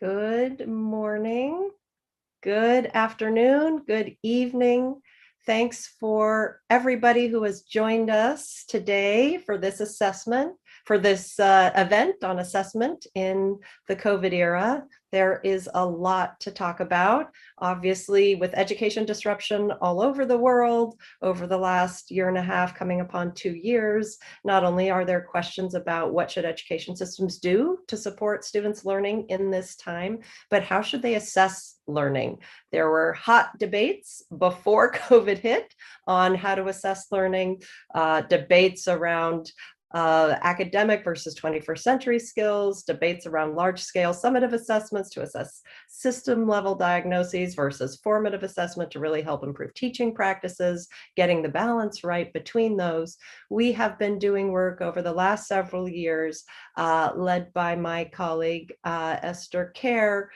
Good morning, good afternoon, good evening. Thanks for everybody who has joined us today for this assessment, for this event on assessment in the COVID era. There is a lot to talk about. Obviously, with education disruption all over the world over the last year and a half, coming upon 2 years, not only are there questions about what should education systems do to support students' learning in this time, but how should they assess learning? There were hot debates before COVID hit on how to assess learning, debates around academic versus 21st century skills, debates around large-scale summative assessments to assess system-level diagnoses versus formative assessment to really help improve teaching practices, getting the balance right between those. We have been doing work over the last several years, led by my colleague Esther Kerr,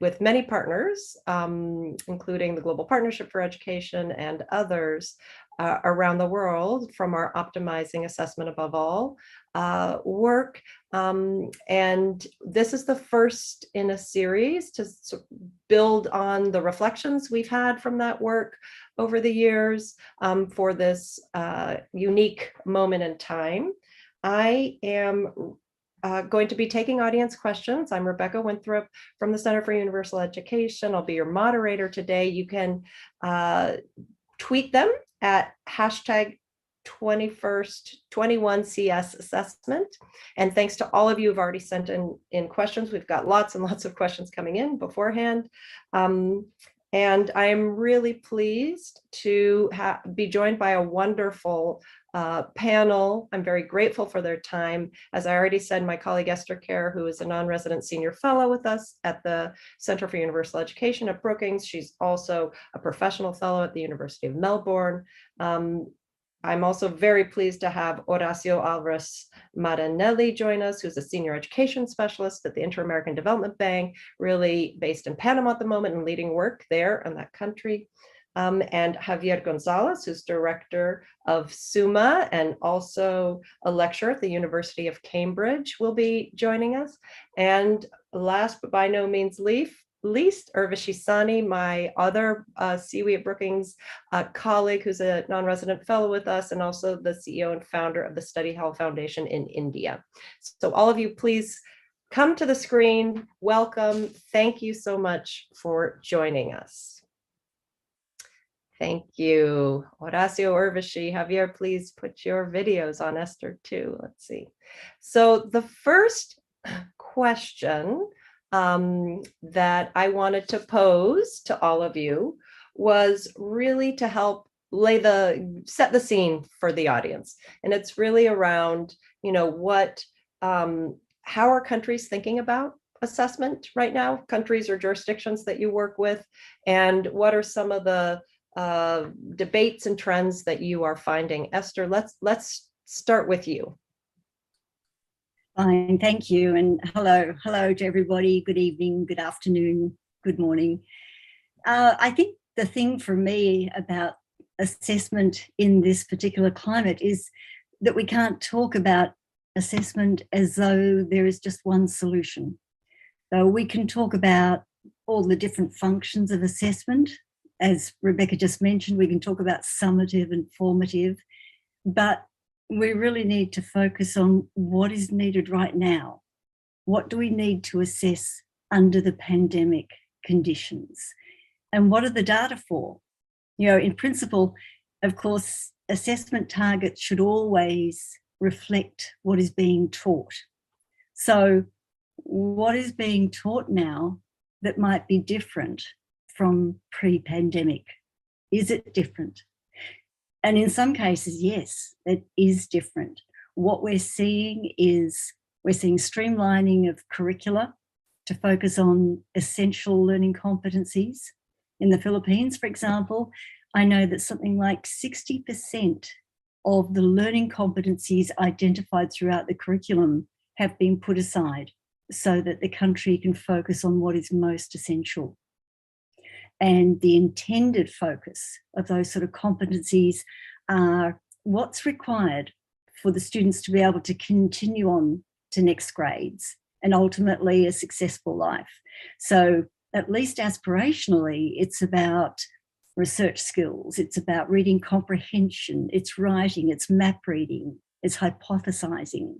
with many partners, including the Global Partnership for Education and others, around the world from our Optimizing Assessment Above All work. And this is the first in a series to build on the reflections we've had from that work over the years for this unique moment in time. I am going to be taking audience questions. I'm Rebecca Winthrop from the Center for Universal Education. I'll be your moderator today. You can tweet them at hashtag 21CS assessment. And thanks to all of you who've already sent in questions. We've got lots and lots of questions coming in beforehand. And I'm really pleased to be joined by a wonderful panel. I'm very grateful for their time. As I already said, my colleague Esther Kerr, who is a non-resident senior fellow with us at the Center for Universal Education at Brookings. She's also a professional fellow at the University of Melbourne. I'm also very pleased to have Horacio Alvarez Marinelli join us, who's a senior education specialist at the Inter-American Development Bank, really based in Panama at the moment and leading work there in that country. And Javier Gonzalez, who's director of SUMA and also a lecturer at the University of Cambridge, will be joining us. And last but by no means least, Urvashi Sani, my other CWE at Brookings colleague, who's a non-resident fellow with us, and also the CEO and founder of the Study Hall Foundation in India. So all of you, please come to the screen. Welcome. Thank you so much for joining us. Thank you. Horacio, Urvashi, Javier, please put your videos on Esther too. Let's see. So the first question that I wanted to pose to all of you was really to help set the scene for the audience. And it's really around, how are countries thinking about assessment right now, countries or jurisdictions that you work with, and what are some of the debates and trends that you are finding? Esther, let's start with you. Fine, thank you, and hello to everybody. Good evening, good afternoon, good morning. I think the thing for me about assessment in this particular climate is that we can't talk about assessment as though there is just one solution. So we can talk about all the different functions of assessment. As Rebecca just mentioned, we can talk about summative and formative, but we really need to focus on what is needed right now. What do we need to assess under the pandemic conditions? And what are the data for? In principle, of course, assessment targets should always reflect what is being taught. So what is being taught now that might be different from pre-pandemic? Is it different? And in some cases, yes, it is different. What we're seeing is streamlining of curricula to focus on essential learning competencies. In the Philippines, for example, I know that something like 60% of the learning competencies identified throughout the curriculum have been put aside so that the country can focus on what is most essential. And the intended focus of those sort of competencies are what's required for the students to be able to continue on to next grades and ultimately a successful life. So at least aspirationally, it's about research skills, it's about reading comprehension, it's writing, it's map reading, it's hypothesizing.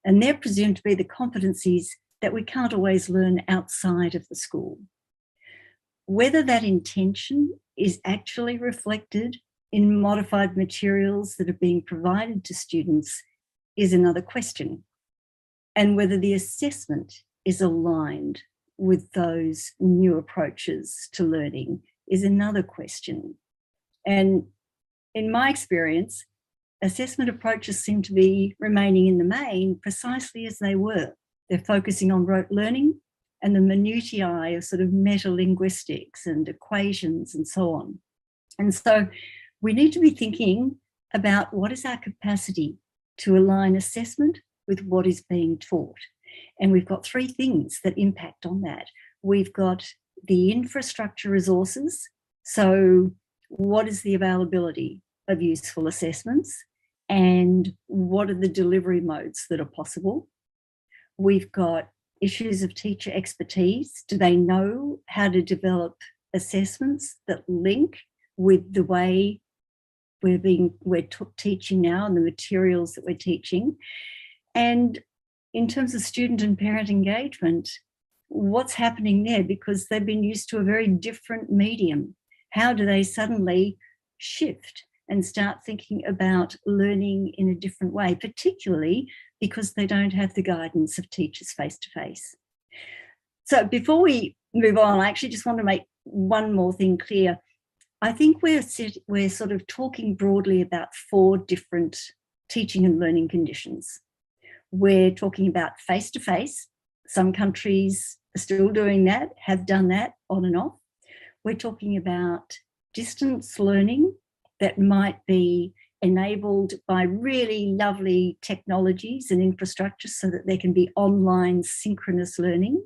And they're presumed to be the competencies that we can't always learn outside of the school. Whether that intention is actually reflected in modified materials that are being provided to students is another question. And whether the assessment is aligned with those new approaches to learning is another question. And in my experience, assessment approaches seem to be remaining in the main precisely as they were. They're focusing on rote learning and the minutiae of sort of metalinguistics and equations and so on. And so we need to be thinking about what is our capacity to align assessment with what is being taught. And we've got three things that impact on that. We've got the infrastructure resources. So what is the availability of useful assessments and what are the delivery modes that are possible? We've got issues of teacher expertise. Do they know how to develop assessments that link with the way we're teaching now and the materials that we're teaching? And in terms of student and parent engagement, what's happening there? Because they've been used to a very different medium. How do they suddenly shift and start thinking about learning in a different way, particularly because they don't have the guidance of teachers face-to-face? So before we move on, I actually just want to make one more thing clear. I think we're sort of talking broadly about four different teaching and learning conditions. We're talking about face-to-face. Some countries are still doing that, have done that on and off. We're talking about distance learning that might be enabled by really lovely technologies and infrastructure so that there can be online synchronous learning.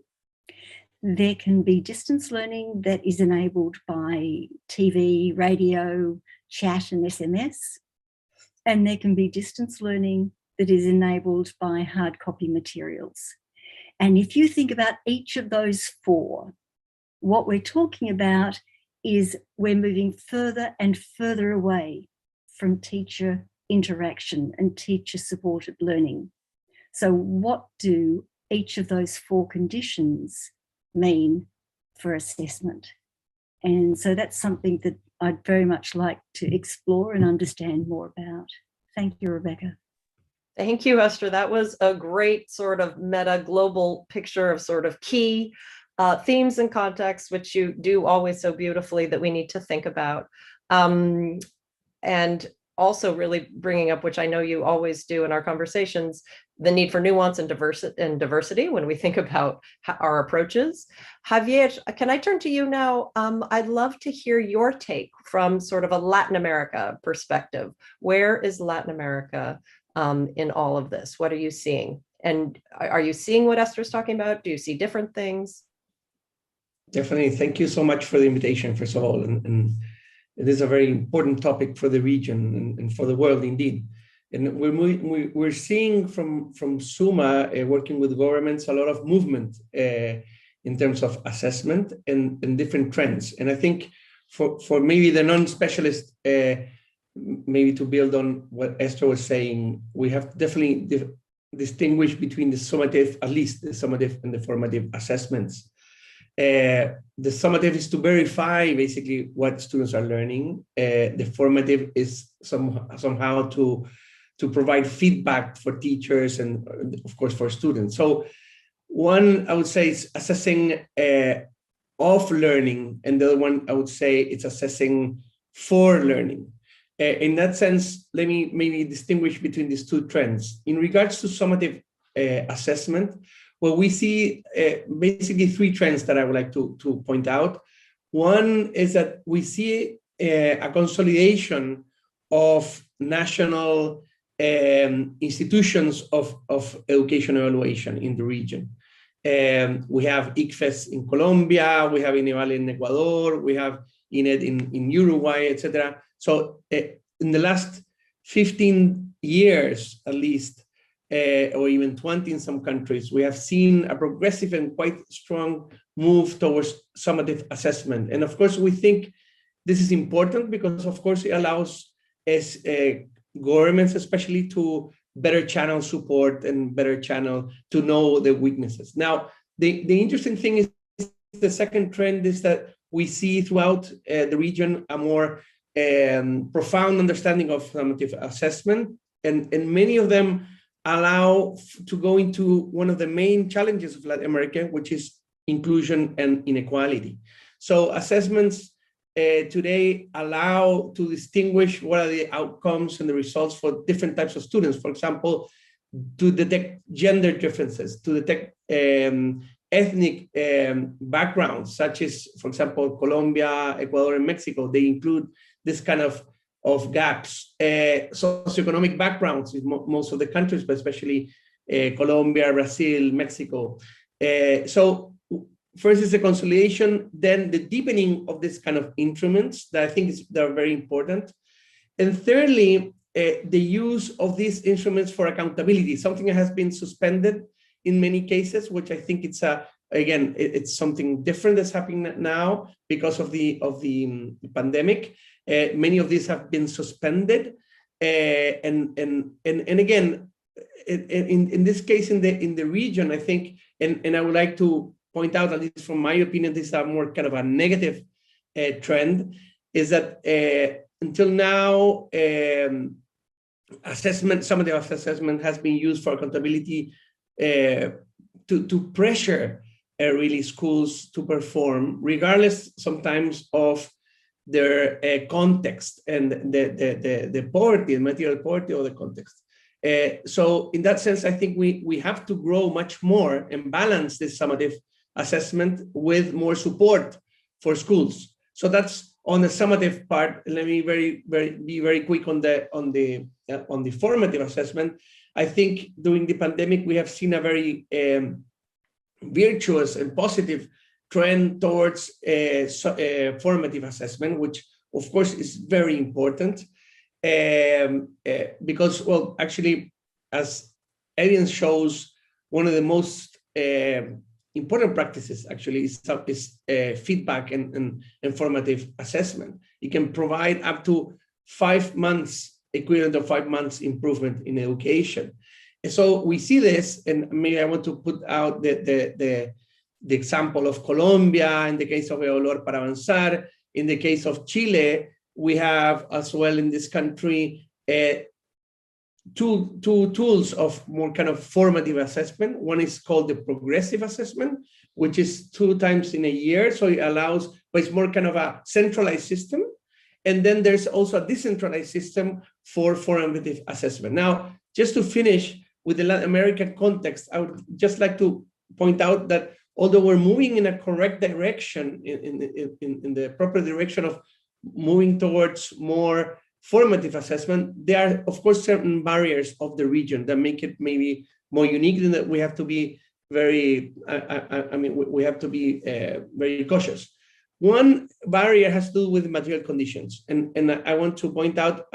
There can be distance learning that is enabled by TV, radio, chat and SMS. And there can be distance learning that is enabled by hard copy materials. And if you think about each of those four, what we're talking about is we're moving further and further away from teacher interaction and teacher supported learning. So what do each of those four conditions mean for assessment? And so that's something that I'd very much like to explore and understand more about. Thank you, Rebecca. Thank you, Esther. That was a great sort of meta global picture of sort of key themes and contexts, which you do always so beautifully that we need to think about. And also really bringing up, which I know you always do in our conversations, the need for nuance and diversity when we think about our approaches. Javier, can I turn to you now? I'd love to hear your take from sort of a Latin America perspective. Where is Latin America in all of this? What are you seeing? And are you seeing what Esther's talking about? Do you see different things? Definitely. Thank you so much for the invitation, first of all. And it is a very important topic for the region and for the world, indeed. And we're seeing from SUMA, working with governments, a lot of movement in terms of assessment and different trends. And I think for maybe the non-specialist, maybe to build on what Esther was saying, we have to definitely distinguish between the summative, at least the summative and the formative assessments. The summative is to verify basically what students are learning. The formative is somehow to provide feedback for teachers and of course for students. So one, I would say, is assessing of learning, and the other one, I would say, it's assessing for learning. In that sense, let me maybe distinguish between these two trends. In regards to summative assessment, well, we see basically three trends that I would like to point out. One is that we see a consolidation of national institutions of education evaluation in the region. We have ICFES in Colombia, we have INEVAL in Ecuador, we have INED in Uruguay, etc. So in the last 15 years, at least, or even 20 in some countries, we have seen a progressive and quite strong move towards summative assessment. And of course, we think this is important because, of course, it allows governments especially to better channel support and better channel to know the weaknesses. Now, the interesting thing is the second trend is that we see throughout the region a more profound understanding of summative assessment, and many of them allow to go into one of the main challenges of Latin America, which is inclusion and inequality. So assessments today allow to distinguish what are the outcomes and the results for different types of students. For example, to detect gender differences, to detect ethnic backgrounds, such as, for example, Colombia, Ecuador, and Mexico. They include this kind of gaps. Socioeconomic backgrounds in most of the countries, but especially Colombia, Brazil, Mexico. So first is the consolidation, then the deepening of this kind of instruments that I think they're very important. And thirdly, the use of these instruments for accountability, something that has been suspended in many cases, which I think it's it's something different that's happening now because of the pandemic. Many of these have been suspended, and again, in this case, in the region, I think, and I would like to point out, at least from my opinion, this is a more kind of a negative trend, is that until now, some of the assessment has been used for accountability to pressure really schools to perform, regardless sometimes of their context and the poverty, the material poverty of the context. So in that sense, I think we have to grow much more and balance this summative assessment with more support for schools. So that's on the summative part. Let me be very quick on the formative assessment. I think during the pandemic, we have seen a very virtuous and positive trend towards formative assessment, which of course is very important because, well, actually, as evidence shows, one of the most important practices actually is feedback and formative assessment. It can provide up to 5 months, equivalent of 5 months improvement in education. And so we see this, and maybe I want to put out the example of Colombia, in the case of Evaluar para Avanzar. In the case of Chile, we have as well in this country two tools of more kind of formative assessment. One is called the progressive assessment, which is 2 times in a year. So it allows, but it's more kind of a centralized system. And then there's also a decentralized system for formative assessment. Now, just to finish with the Latin American context, I would just like to point out that although we're moving in a correct direction, in the proper direction of moving towards more formative assessment, there are, of course, certain barriers of the region that make it maybe more unique, and that we have to be very, we have to be very cautious. One barrier has to do with material conditions. And I want to point out,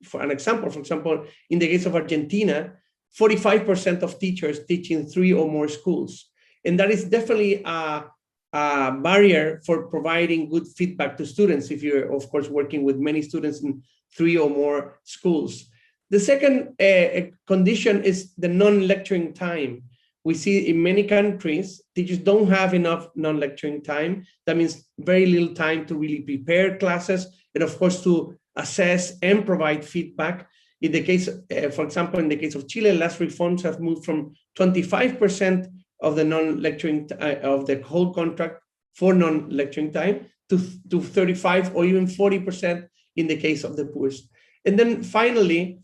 for an example, in the case of Argentina, 45% of teachers teach in 3 or more schools. And that is definitely a barrier for providing good feedback to students if you're, of course, working with many students in 3 or more schools. The second condition is the non-lecturing time. We see in many countries, teachers don't have enough non-lecturing time. That means very little time to really prepare classes and, of course, to assess and provide feedback. In the case, for example, in the case of Chile, last reforms have moved from 25% of the non-lecturing of the whole contract for non-lecturing time to 35 or even 40% in the case of the poorest. And then finally,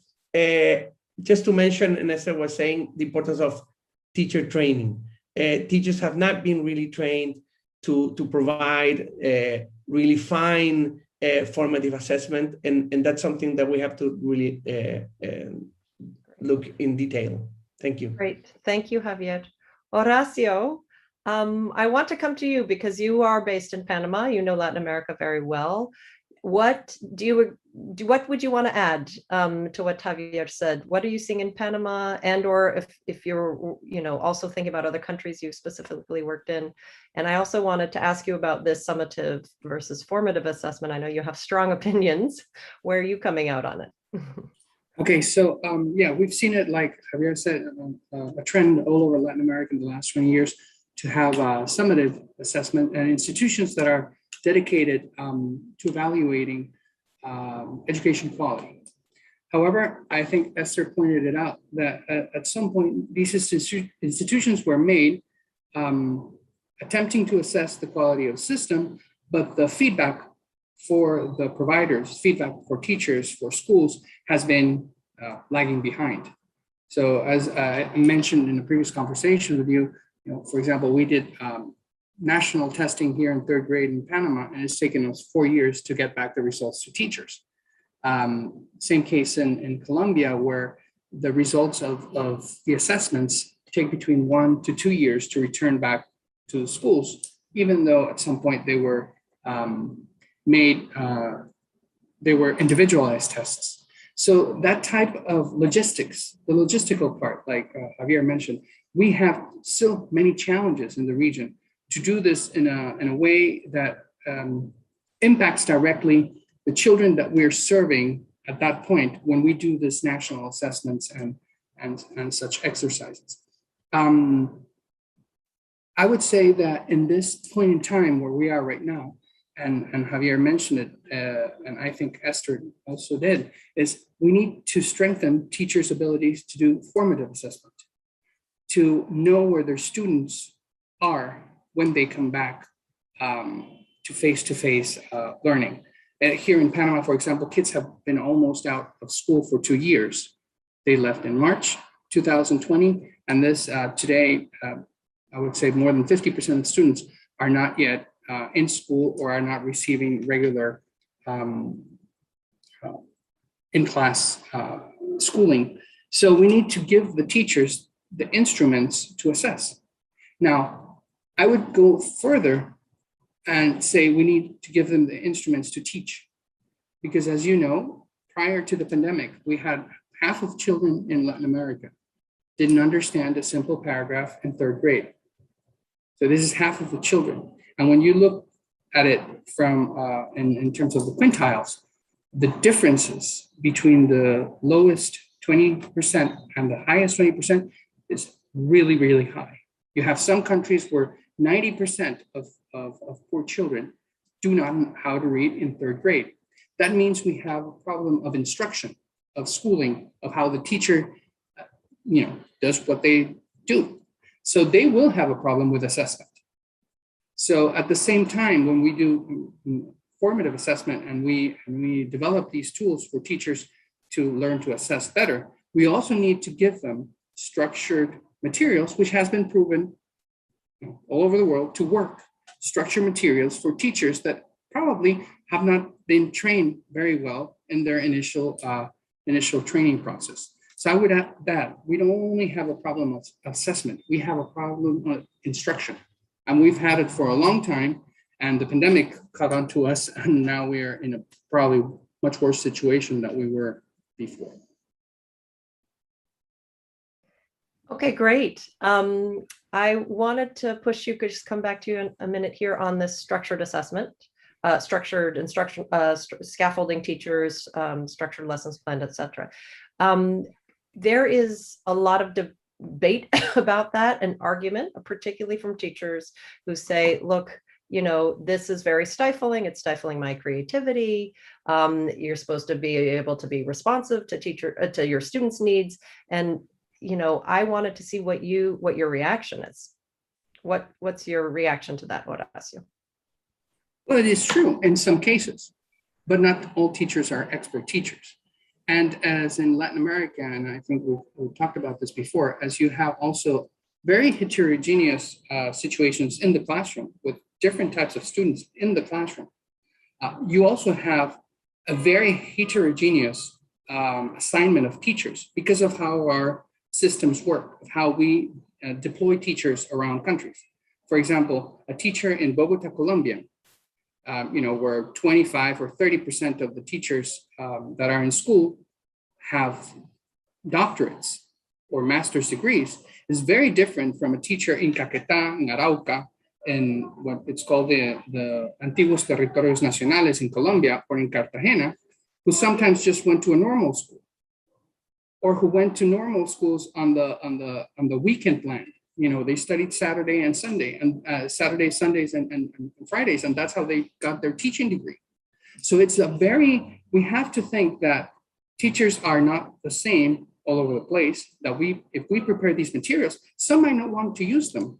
just to mention, and as I was saying, the importance of teacher training. Teachers have not been really trained to provide really fine formative assessment, and that's something that we have to really look in detail. Thank you. Great. Thank you, Javier. Horacio, I want to come to you because you are based in Panama. You know Latin America very well. what would you want to add to what Javier said? What are you seeing in Panama, and or if you're also thinking about other countries you specifically worked in? And I also wanted to ask you about this summative versus formative assessment. I know you have strong opinions. Where are you coming out on it? Okay, so yeah, we've seen it, like Javier said, a trend all over Latin America in the last 20 years to have summative assessment and institutions that are dedicated to evaluating education quality. However, I think Esther pointed it out that at some point, these institutions were made attempting to assess the quality of the system, but the feedback for the providers, feedback for teachers, for schools has been lagging behind. So as I mentioned in the previous conversation with you, for example, we did national testing here in third grade in Panama, and it's taken us 4 years to get back the results to teachers. Same case in Colombia, where the results of the assessments take between 1 to 2 years to return back to the schools, even though at some point they were they were individualized tests. So that type of logistics, the logistical part, like Javier mentioned, we have still many challenges in the region to do this in a way that impacts directly the children that we're serving at that point when we do this national assessments and such exercises. I would say that in this point in time where we are right now, and Javier mentioned it, and I think Esther also did, is we need to strengthen teachers' abilities to do formative assessment, to know where their students are when they come back to face-to-face learning. Here in Panama, for example, kids have been almost out of school for 2 years. They left in March 2020, and this today, I would say more than 50% of students are not yet in school or are not receiving regular in-class schooling. So we need to give the teachers the instruments to assess. Now, I would go further and say we need to give them the instruments to teach. Because as you know, prior to the pandemic, we had half of children in Latin America didn't understand a simple paragraph in third grade. So this is half of the children. And when you look at it from in terms of the quintiles, the differences between the lowest 20% and the highest 20% is really, really high. You have some countries where 90% of poor children do not know how to read in third grade. That means we have a problem of instruction, of schooling, of how the teacher does what they do. So they will have a problem with assessment. So at the same time, when we do formative assessment and we develop these tools for teachers to learn to assess better, we also need to give them structured materials, which has been proven all over the world to work. Structured materials for teachers that probably have not been trained very well in their initial training process. So I would add that we don't only have a problem of assessment, we have a problem of instruction. And we've had it for a long time, and the pandemic caught on to us, and now we're in a probably much worse situation than we were before. Okay, great. I wanted to push you, could just come back to you in a minute here on this structured assessment, structured instruction, scaffolding teachers, structured lessons planned, etc. There is a lot of debate about that, an argument, particularly from teachers who say, look, this is very stifling. It's stifling my creativity. You're supposed to be able to be responsive to your students' needs. And, I wanted to see what your reaction is. What's your reaction to that, Horacio? Well, it is true in some cases, but not all teachers are expert teachers. And as in Latin America, and I think we've talked about this before, as you have also very heterogeneous situations in the classroom with different types of students in the classroom, you also have a very heterogeneous assignment of teachers because of how our systems work, of how we deploy teachers around countries. For example, a teacher in Bogota, Colombia, where 25 or 30% of the teachers that are in school have doctorates or master's degrees, is very different from a teacher in Caquetá, in Arauca, in what it's called the Antiguos Territorios Nacionales in Colombia, or in Cartagena, who sometimes just went to a normal school, or who went to normal schools on the weekend plan. They studied Saturday and Sunday, and Saturdays, Sundays, and Fridays, and that's how they got their teaching degree. So it's we have to think that teachers are not the same all over the place, that if we prepare these materials, some might not want to use them,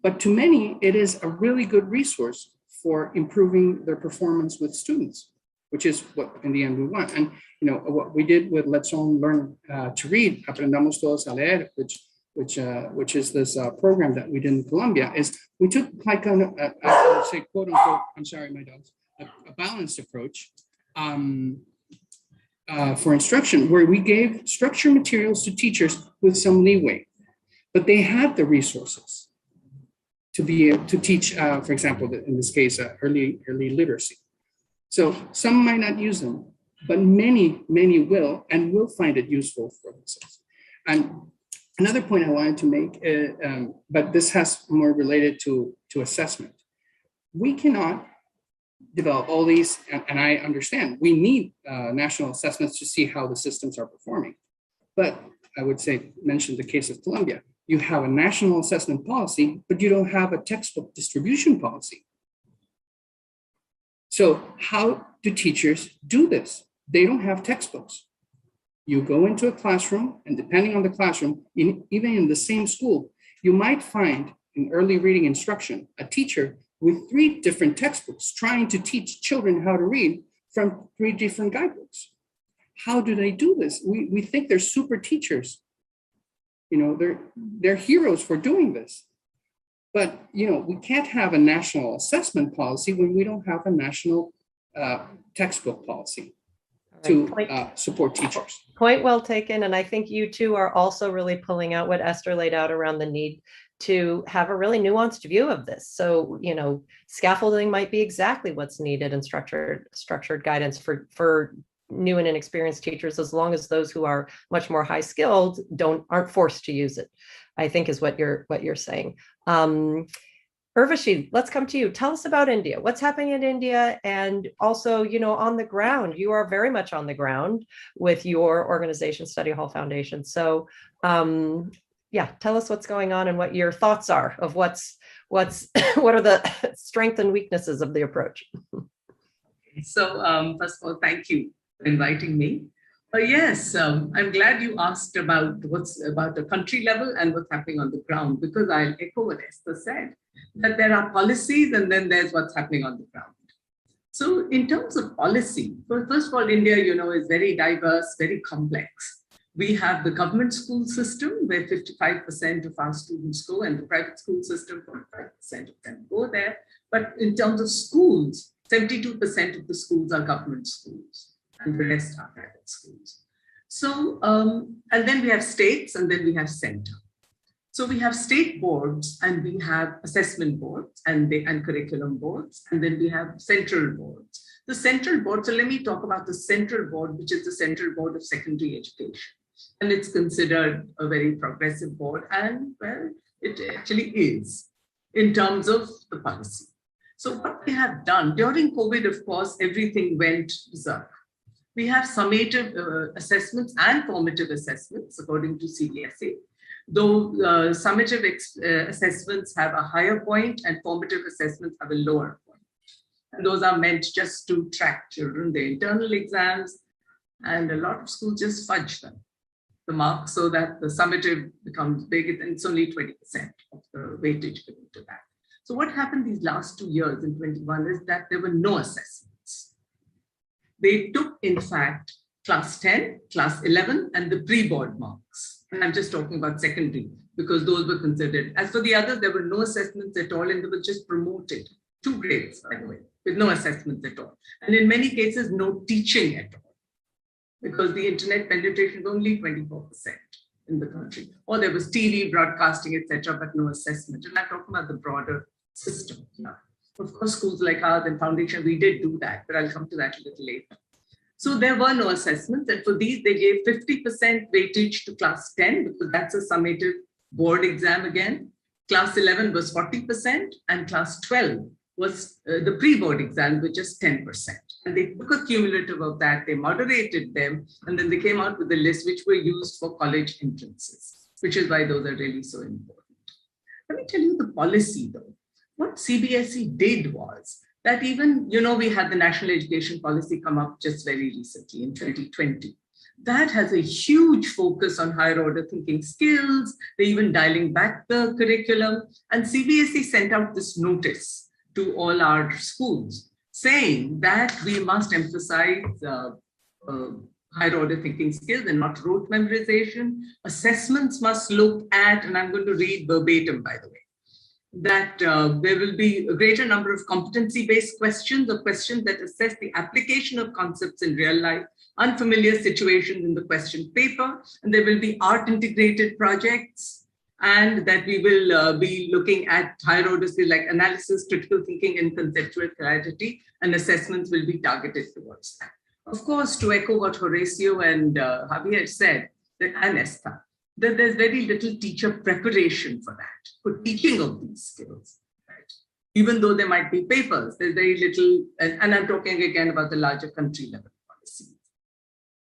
but to many, it is a really good resource for improving their performance with students, which is what in the end we want. And what we did with Let's All Learn to Read, Aprendamos Todos a Leer, which is this program that we did in Colombia, is we took like I would say, quote unquote, I'm sorry, my dogs, a balanced approach for instruction, where we gave structured materials to teachers with some leeway, but they had the resources to be able to teach, for example, in this case, early literacy. So some might not use them, but many will, and will find it useful for themselves. And another point I wanted to make, but this has more related to assessment. We cannot develop all these, and I understand we need national assessments to see how the systems are performing. But I would say, mention the case of Colombia. You have a national assessment policy, but you don't have a textbook distribution policy. So how do teachers do this? They don't have textbooks. You go into a classroom, and depending on the classroom, even in the same school, you might find in early reading instruction a teacher with 3 different textbooks trying to teach children how to read from 3 different guidebooks. How do they do this? We think they're super teachers. They're heroes for doing this. But we can't have a national assessment policy when we don't have a national textbook policy to support teachers. Point well taken. And I think you two are also really pulling out what Esther laid out around the need to have a really nuanced view of this. So, scaffolding might be exactly what's needed in structured guidance for new and inexperienced teachers, as long as those who are much more high skilled aren't forced to use it, I think is what you're saying. Urvashi, let's come to you. Tell us about India. What's happening in India? And also, on the ground, you are very much on the ground with your organization, Study Hall Foundation. So tell us what's going on and what your thoughts are of what are the strengths and weaknesses of the approach. So first of all, thank you for inviting me. Yes, I'm glad you asked about what's about the country level and what's happening on the ground, because I'll echo what Esther said, that there are policies and then there's what's happening on the ground. So in terms of policy, first of all, India, is very diverse, very complex. We have the government school system where 55% of our students go, and the private school system, 45% of them go there. But in terms of schools, 72% of the schools are government schools, and the rest are private schools. So, and then we have states, and then we have center. So we have state boards, and we have assessment boards and curriculum boards, and then we have central boards. The central board, so let me talk about the central board, which is the Central Board of Secondary Education. And it's considered a very progressive board, and well, it actually is in terms of the policy. So what we have done during COVID, of course, everything went berserk. We have summative assessments and formative assessments according to CBSE, though summative assessments have a higher point and formative assessments have a lower point. And those are meant just to track children, their internal exams, and a lot of schools just fudge them, the marks, so that the summative becomes big, and it's only 20% of the weightage given to that. So what happened these last 2 years in 21 is that there were no assessments. They took, in fact, class 10, class 11, and the pre-board marks. And I'm just talking about secondary, because those were considered. As for the others, there were no assessments at all, and they were just promoted. 2 grades, by the way, with no assessments at all. And in many cases, no teaching at all, because the internet penetration was only 24% in the country. Or there was TV, broadcasting, etc., but no assessment. And I'm talking about the broader system. Yeah. Of course, schools like ours and foundation, we did do that, but I'll come to that a little later. So there were no assessments, and for these, they gave 50% weightage to class 10, because that's a summative board exam again. Class 11 was 40%, and class 12 was the pre-board exam, which is 10%. And they took a cumulative of that, they moderated them, and then they came out with a list which were used for college entrances, which is why those are really so important. Let me tell you the policy though. What CBSE did was that even, we had the National Education Policy come up just very recently in 2020. That has a huge focus on higher order thinking skills. They're even dialing back the curriculum. And CBSE sent out this notice to all our schools saying that we must emphasize higher order thinking skills and not rote memorization. Assessments must look at, and I'm going to read verbatim, by the way, that there will be a greater number of competency-based questions or questions that assess the application of concepts in real life, unfamiliar situations in the question paper, and there will be art-integrated projects, and that we will be looking at higher order skills like analysis, critical thinking, and conceptual clarity, and assessments will be targeted towards that. Of course, to echo what Horacio and Javier said, and Esther, that there's very little teacher preparation for that, for teaching of these skills. Right? Even though there might be papers, there's very little, and I'm talking again about the larger country level policies.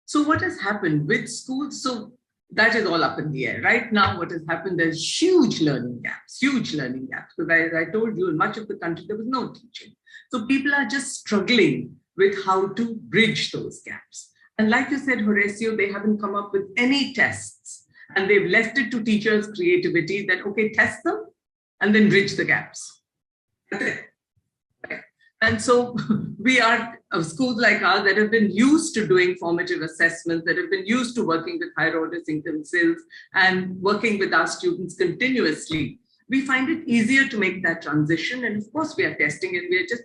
So what has happened with schools? So that is all up in the air. Right now, what has happened, there's huge learning gaps, because as I told you, in much of the country, there was no teaching. So people are just struggling with how to bridge those gaps. And like you said, Horacio, they haven't come up with any tests. And they've left it to teachers' creativity that, okay, test them and then bridge the gaps. And so we are schools like ours that have been used to doing formative assessments, that have been used to working with higher order thinking skills and working with our students continuously. We find it easier to make that transition. And of course, we are testing it. We are just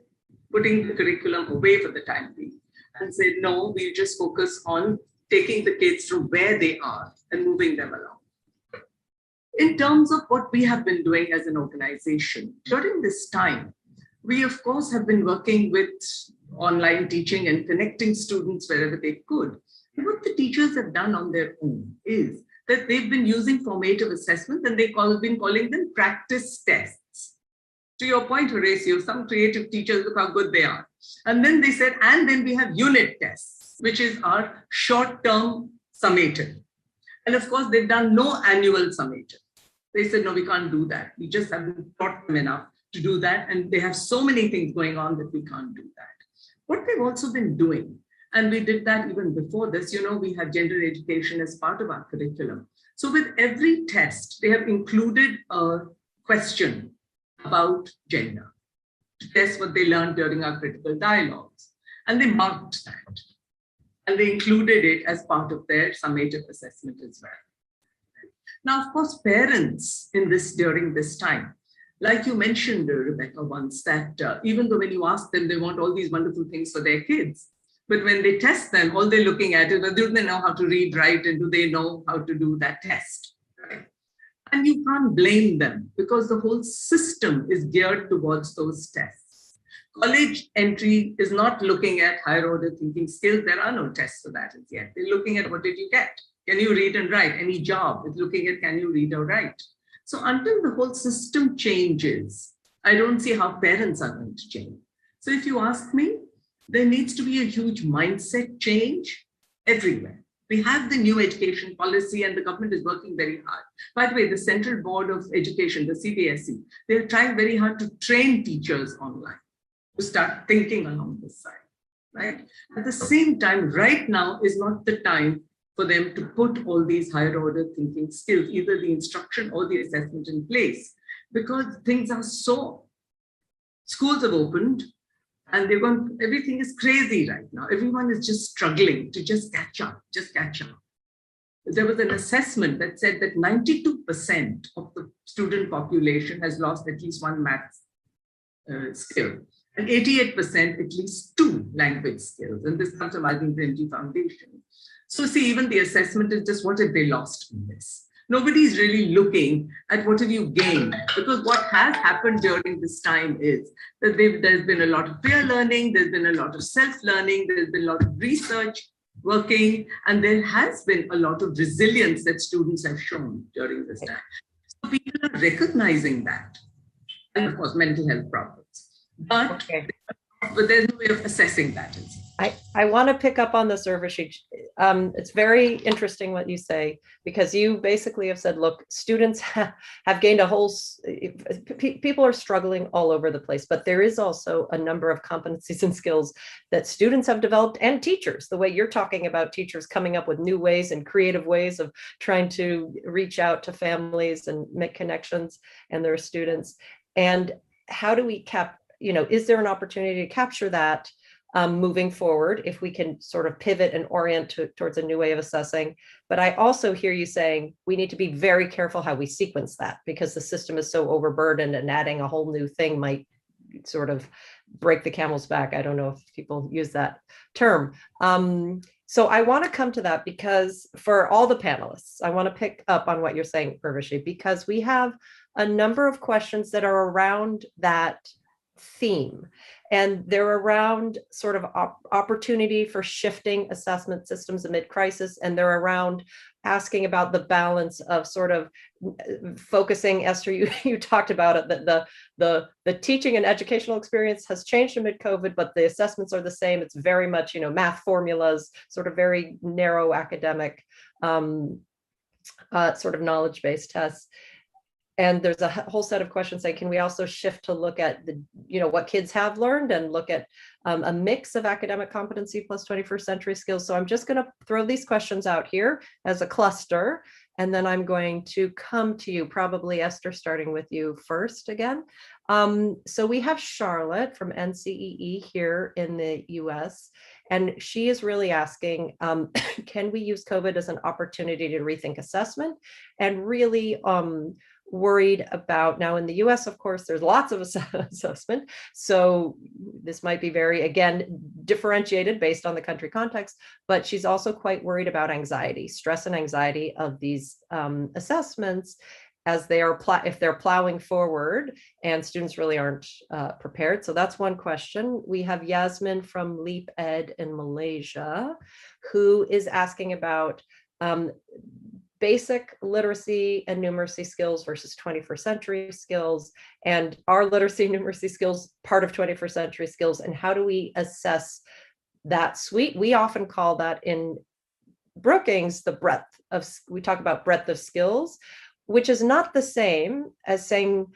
putting the curriculum away for the time being and say, no, we just focus on taking the kids from where they are and moving them along. In terms of what we have been doing as an organization, during this time, we of course have been working with online teaching and connecting students wherever they could. And what the teachers have done on their own is that they've been using formative assessments and they've been calling them practice tests. To your point, Horacio, some creative teachers, look how good they are. And then they said, and then we have unit tests, which is our short-term summative. And of course, they've done no annual summative. They said, no, we can't do that. We just haven't taught them enough to do that. And they have so many things going on that we can't do that. What they've also been doing, and we did that even before this, we have gender education as part of our curriculum. So with every test, they have included a question about gender to test what they learned during our critical dialogues. And they marked that. And they included it as part of their summative assessment as well. Now, of course, parents during this time, like you mentioned, Rebecca, once, that even though when you ask them, they want all these wonderful things for their kids, but when they test them, all they're looking at is, do they know how to read, write, and do they know how to do that test? Right? And you can't blame them because the whole system is geared towards those tests. College entry is not looking at higher order thinking skills. There are no tests for that as yet. They're looking at what did you get? Can you read and write? Any job is looking at can you read or write? So until the whole system changes, I don't see how parents are going to change. So if you ask me, there needs to be a huge mindset change everywhere. We have the new education policy and the government is working very hard. By the way, the Central Board of Education, the CBSE, they're trying very hard to train teachers online to start thinking along this side, right? At the same time, right now is not the time for them to put all these higher order thinking skills, either the instruction or the assessment in place, because things are so, schools have opened and everything is crazy right now. Everyone is just struggling to just catch up. There was an assessment that said that 92% of the student population has lost at least one math skill, and 88% at least 2 language skills. And this comes from Arvind Premji Foundation. So see, even the assessment is just what have they lost in this? Nobody's really looking at what have you gained, because what has happened during this time is that there's been a lot of peer learning, there's been a lot of self-learning, there's been a lot of research working, and there has been a lot of resilience that students have shown during this time. So people are recognizing that. And of course, mental health problems. But there's no way of assessing that. I want to pick up on this, Urvashi. It's very interesting what you say, because you basically have said, look, students have gained a whole, people are struggling all over the place, but there is also a number of competencies and skills that students have developed, and teachers, the way you're talking about teachers coming up with new ways and creative ways of trying to reach out to families and make connections and their students. And how do we is there an opportunity to capture that moving forward, if we can sort of pivot and orient towards a new way of assessing? But I also hear you saying we need to be very careful how we sequence that, because the system is so overburdened, and adding a whole new thing might sort of break the camel's back. I don't know if people use that term. So I want to come to that, because for all the panelists, I want to pick up on what you're saying, Urvashi, because we have a number of questions that are around that theme, and they're around sort of opportunity for shifting assessment systems amid crisis, and they're around asking about the balance of sort of focusing. Esther, you talked about it, that the teaching and educational experience has changed amid COVID, but the assessments are the same. It's very much, math formulas, sort of very narrow academic sort of knowledge-based tests. And there's a whole set of questions saying, can we also shift to look at what kids have learned, and look at a mix of academic competency plus 21st century skills? So I'm just going to throw these questions out here as a cluster, and then I'm going to come to you, probably Esther, starting with you first again. So we have Charlotte from NCEE here in the US, and she is really asking, can we use COVID as an opportunity to rethink assessment, and really worried about, now in the US, of course, there's lots of assessment. So this might be very, again, differentiated based on the country context, but she's also quite worried about anxiety, stress and anxiety of these assessments, as they are, if they're plowing forward and students really aren't prepared. So that's one question. We have Yasmin from Leap Ed in Malaysia, who is asking about basic literacy and numeracy skills versus 21st century skills, and are literacy and numeracy skills part of 21st century skills, and how do we assess that suite? We often call that in Brookings the breadth of, we talk about breadth of skills, which is not the same as saying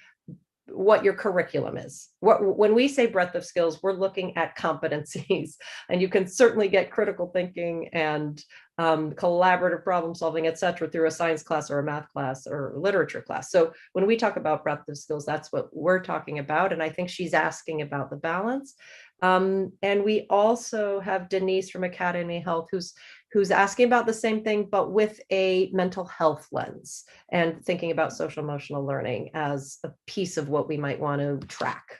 what your curriculum is. When we say breadth of skills, we're looking at competencies, and you can certainly get critical thinking and collaborative problem solving, et cetera, through a science class or a math class or literature class. So when we talk about breadth of skills, that's what we're talking about. And I think she's asking about the balance. And we also have Denise from Academy Health, who's asking about the same thing, but with a mental health lens, and thinking about social emotional learning as a piece of what we might want to track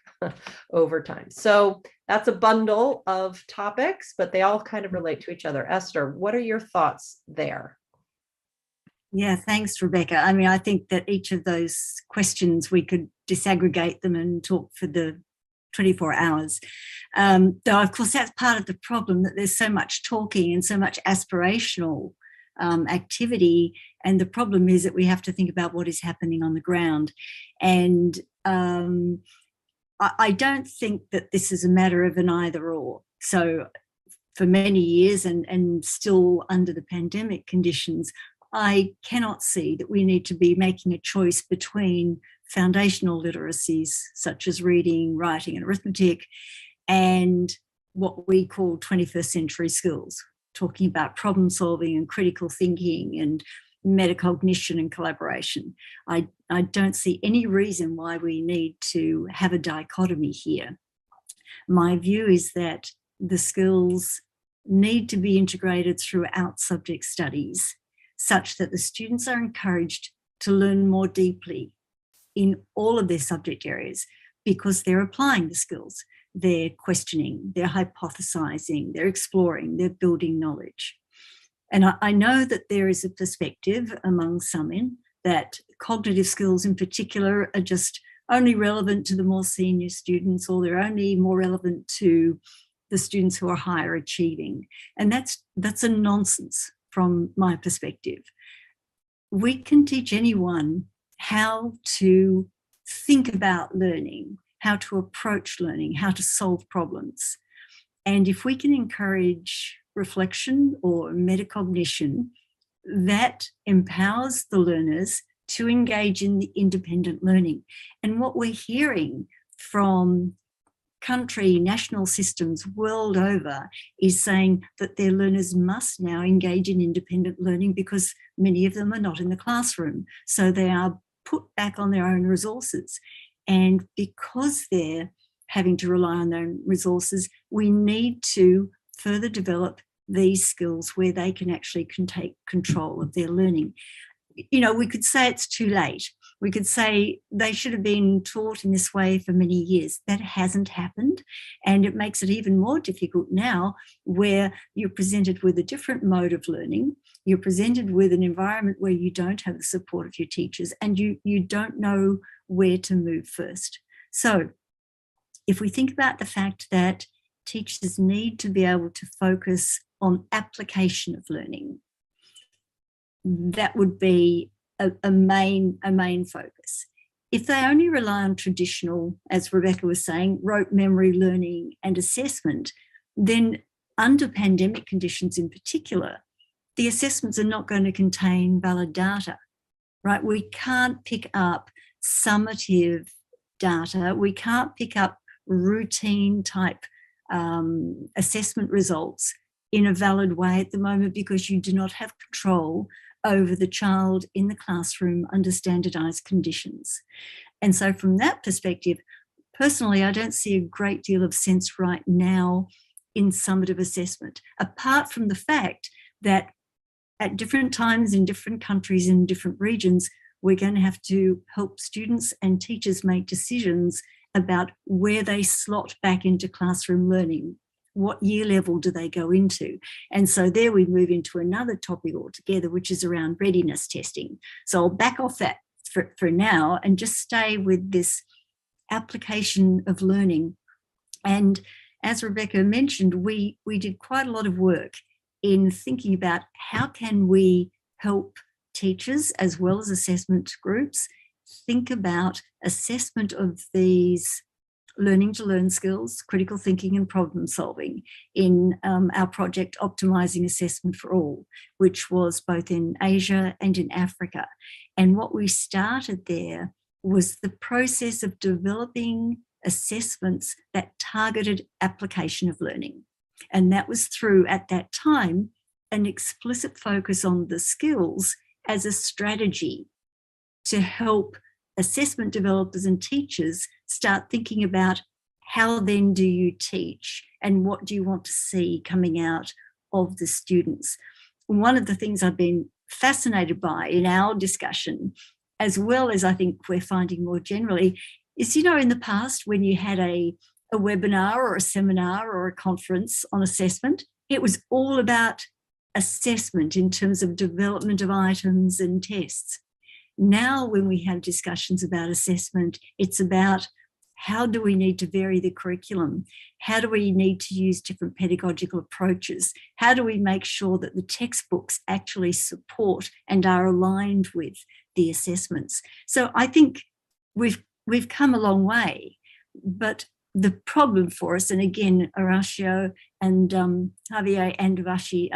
over time. So that's a bundle of topics, but they all kind of relate to each other. Esther, what are your thoughts there? Yeah, thanks, Rebecca. I mean, I think that each of those questions, we could disaggregate them and talk for the 24 hours. Though, of course, that's part of the problem, that there's so much talking and so much aspirational activity. And the problem is that we have to think about what is happening on the ground. And I don't think that this is a matter of an either or. So for many years, and still under the pandemic conditions, I cannot see that we need to be making a choice between foundational literacies such as reading, writing and arithmetic, and what we call 21st century skills, talking about problem solving and critical thinking and metacognition and collaboration. I don't see any reason why we need to have a dichotomy here. My view is that the skills need to be integrated throughout subject studies, such that the students are encouraged to learn more deeply in all of their subject areas, because they're applying the skills. They're questioning, they're hypothesizing, they're exploring, they're building knowledge. And I know that there is a perspective among some that cognitive skills in particular are just only relevant to the more senior students, or they're only more relevant to the students who are higher achieving. And that's a nonsense from my perspective. We can teach anyone how to think about learning, how to approach learning, how to solve problems. And if we can encourage reflection or metacognition, that empowers the learners to engage in the independent learning. And what we're hearing from national systems world over is saying that their learners must now engage in independent learning because many of them are not in the classroom. So they are put back on their own resources. And because they're having to rely on their own resources, we need to further develop these skills where they can actually take control of their learning. You know, we could say it's too late. We could say they should have been taught in this way for many years. That hasn't happened. And it makes it even more difficult now, where you're presented with a different mode of learning. You're presented with an environment where you don't have the support of your teachers, and you don't know where to move first. So if we think about the fact that teachers need to be able to focus on application of learning, that would be a main focus. If they only rely on traditional, as Rebecca was saying, rote memory learning and assessment, then under pandemic conditions in particular, the assessments are not going to contain valid data, right? We can't pick up summative data. We can't pick up routine type assessment results in a valid way at the moment, because you do not have control over the child in the classroom under standardized conditions. And so from that perspective, personally, I don't see a great deal of sense right now in summative assessment, apart from the fact that at different times in different countries, in different regions, we're going to have to help students and teachers make decisions about where they slot back into classroom learning. What year level do they go into? And so there we move into another topic altogether, which is around readiness testing. So I'll back off that for now and just stay with this application of learning. And as Rebecca mentioned, we did quite a lot of work in thinking about how can we help teachers as well as assessment groups think about assessment of these learning to learn skills, critical thinking and problem solving in our project Optimising Assessment for All, which was both in Asia and in Africa. And what we started there was the process of developing assessments that targeted application of learning. And that was through, at that time, an explicit focus on the skills as a strategy to help assessment developers and teachers start thinking about how then do you teach and what do you want to see coming out of the students. One of the things I've been fascinated by in our discussion, as well as I think we're finding more generally, is, you know, in the past when you had a webinar or a seminar or a conference on assessment, it was all about assessment in terms of development of items and tests. Now, when we have discussions about assessment, it's about how do we need to vary the curriculum? How do we need to use different pedagogical approaches? How do we make sure that the textbooks actually support and are aligned with the assessments? So I think we've come a long way, but the problem for us, and again, Horacio and Javier and Vashi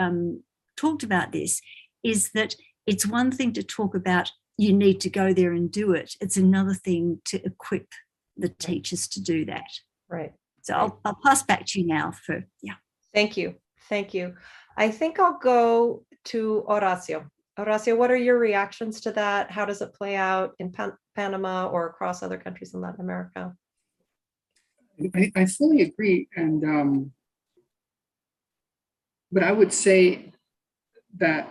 talked about this, is that it's one thing to talk about you need to go there and do it. It's another thing to equip the teachers to do that. Right. So I'll pass back to you now for, yeah. Thank you. Thank you. I think I'll go to Horacio. Horacio, what are your reactions to that? How does it play out in Panama or across other countries in Latin America? I fully agree. And, but I would say that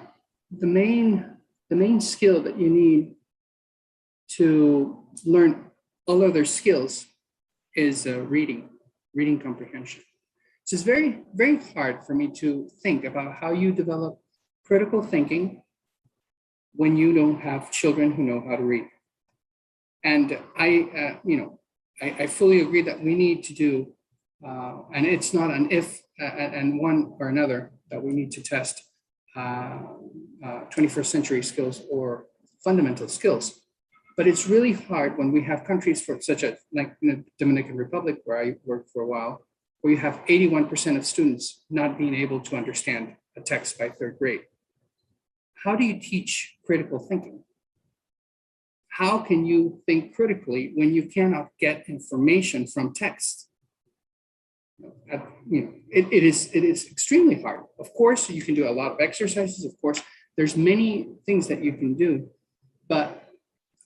the main skill that you need to learn all other skills is reading comprehension. So it's very, very hard for me to think about how you develop critical thinking when you don't have children who know how to read. And I fully agree that we need to do, and it's not an if and one or another that we need to test 21st century skills or fundamental skills. But it's really hard when we have countries such as like the Dominican Republic, where I worked for a while, where you have 81% of students not being able to understand a text by third grade. How do you teach critical thinking? How can you think critically when you cannot get information from text? It is extremely hard. Of course, you can do a lot of exercises. Of course, there's many things that you can do, but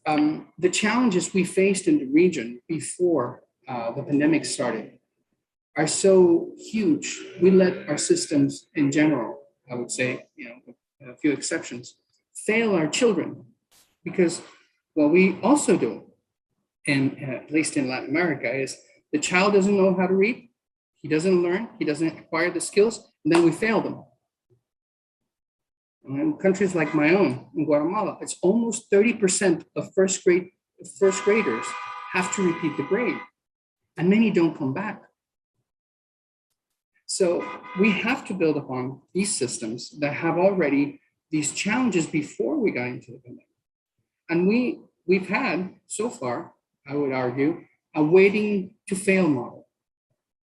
the challenges we faced in the region before the pandemic started are so huge. We let our systems in general, I would say, with a few exceptions, fail our children because what we also do, and at least in Latin America, is the child doesn't know how to read, he doesn't learn, he doesn't acquire the skills, and then we fail them. And in countries like my own, in Guatemala, it's almost 30% of first graders have to repeat the grade, and many don't come back. So we have to build upon these systems that have already these challenges before we got into the pandemic. And we've had, so far, I would argue, a waiting to fail model.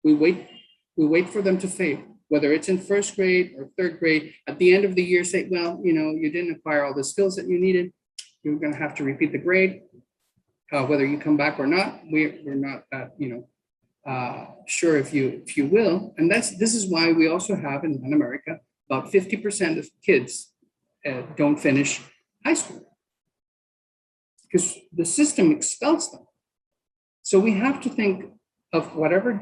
We wait for them to fail, whether it's in first grade or third grade. At the end of the year, say, well, you didn't acquire all the skills that you needed. You're going to have to repeat the grade. Whether you come back or not, we're not that, sure if you will. And this is why we also have in Latin America, about 50% of kids don't finish high school, because the system expels them. So we have to think of whatever